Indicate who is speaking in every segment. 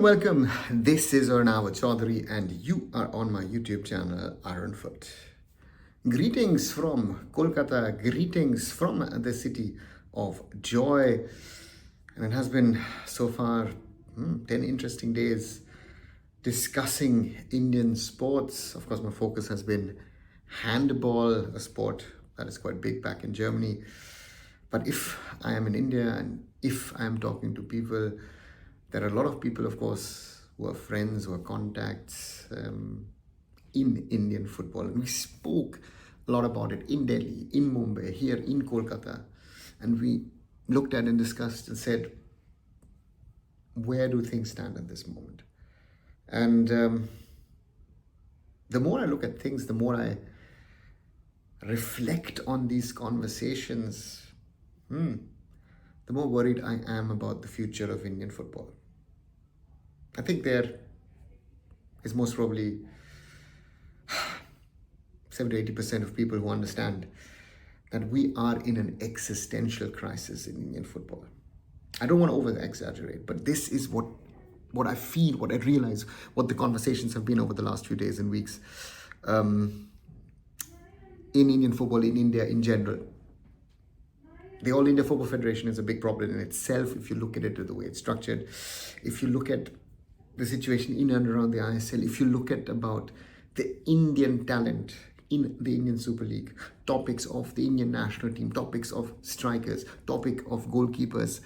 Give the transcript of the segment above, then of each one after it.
Speaker 1: welcome. This is Arunava Chaudhuri and you are on my YouTube channel, Arunfoot. Greetings from Kolkata, greetings from the city of joy. And it has been so far 10 interesting days discussing Indian sports. Of course, my focus has been handball, a sport that is quite big back in Germany. But if I am in India and if I am talking to people, there are a lot of people, of course, who are friends, who are contacts in Indian football. And we spoke a lot about it in Delhi, in Mumbai, here in Kolkata. And we looked at and discussed and said, where do things stand at this moment? And the more I look at things, the more I reflect on these conversations, the more worried I am about the future of Indian football. I think there is most probably 70-80% of people who understand that we are in an existential crisis in Indian football. I don't want to over-exaggerate, but this is what I feel, what I realize, what the conversations have been over the last few days and weeks in Indian football, in India in general. The All India Football Federation is a big problem in itself if you look at it the way it's structured. If you look at the situation in and around the ISL, if you look at about the Indian talent in the Indian Super League, topics of the Indian national team, topics of strikers, topic of goalkeepers,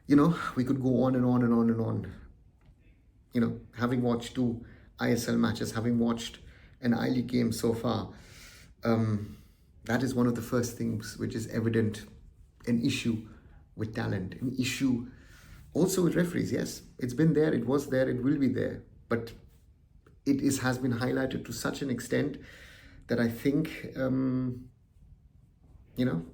Speaker 1: we could go on and on and on and on. Having watched 2 ISL matches, having watched an I-League game so far, that is one of the first things which is evident. An issue with talent, an issue also with referees. Yes, it's been there, it was there, it will be there, but it has been highlighted to such an extent that I think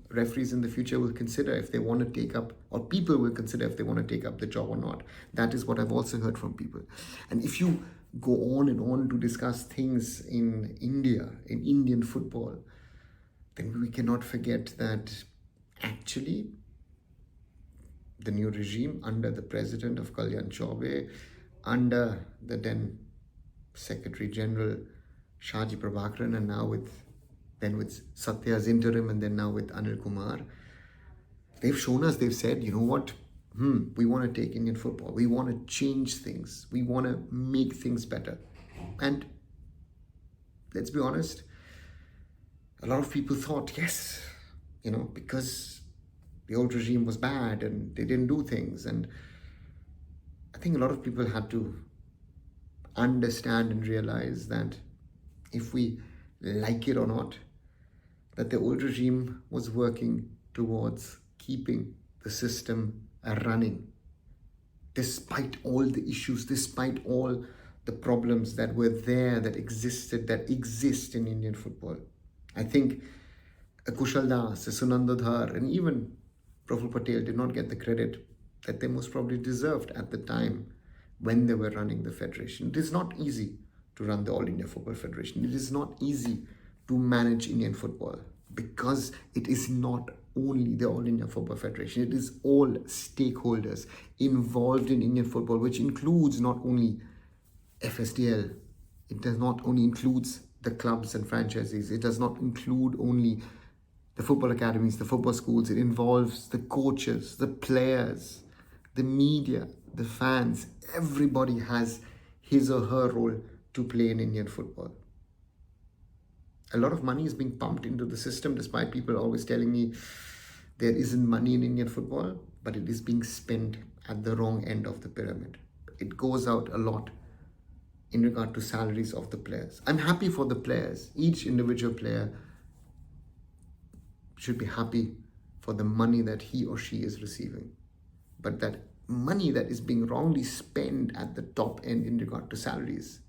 Speaker 1: referees in the future will consider if they want to take up, or people will consider if they want to take up the job or not. That is what I've also heard from people. And if you go on and on to discuss things in India, in Indian football, then we cannot forget that actually, the new regime under the president of Kalyan Chaubey, under the then Secretary General Shaji Prabhakaran, and now with Satya's interim, and then now with Anil Kumar, they've shown us, they've said, you know what, we want to take Indian football, we want to change things, we want to make things better. And let's be honest, a lot of people thought, yes, because the old regime was bad and they didn't do things. And I think a lot of people had to understand and realize that if we like it or not, that the old regime was working towards keeping the system running. Despite all the issues, despite all the problems that were there, that existed, that exist in Indian football. I think Kushal Das, Sunanda Dhar, and even Praful Patel did not get the credit that they most probably deserved at the time when they were running the federation. It is not easy to run the All India Football Federation. It is not easy to manage Indian football because it is not only the All India Football Federation. It is all stakeholders involved in Indian football, which includes not only FSDL. It does not only includes the clubs and franchises. It does not include only the football academies, the football schools. It involves the coaches, the players, the media, the fans. Everybody has his or her role to play in Indian football. A lot of money is being pumped into the system, despite people always telling me there isn't money in Indian football, but it is being spent at the wrong end of the pyramid. It goes out a lot in regard to salaries of the players. I'm happy for the players. Each individual player should be happy for the money that he or she is receiving. But that money that is being wrongly spent at the top end in regard to salaries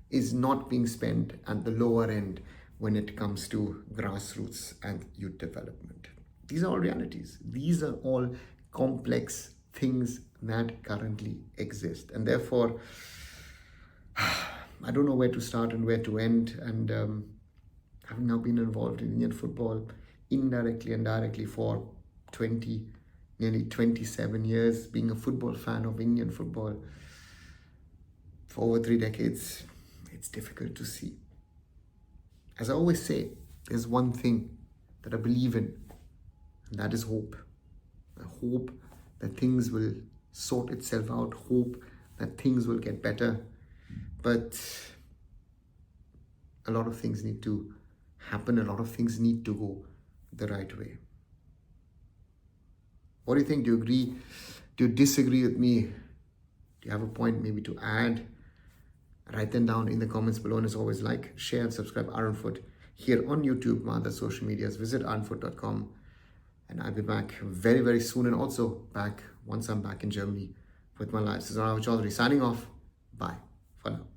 Speaker 1: is not being spent at the lower end when it comes to grassroots and youth development. These are all realities. These are all complex things that currently exist. And therefore, I don't know where to start and where to end. And having now been involved in Indian football indirectly and directly for nearly 27 years, being a football fan of Indian football, for over 3 decades, it's difficult to see. As I always say, there's one thing that I believe in, and that is hope. I hope that things will sort itself out, hope that things will get better. But a lot of things need to happen, a lot of things need to go the right way. What do you think? Do you agree? Do you disagree with me? Do you have a point maybe to add? Write them down in the comments below. And as always, like, share and subscribe Arunfoot here on YouTube, my other social medias. Visit arunfoot.com. And I'll be back very, very soon. And also back once I'm back in Germany with my life. This is Arunava Chaudhuri signing off. Bye for now.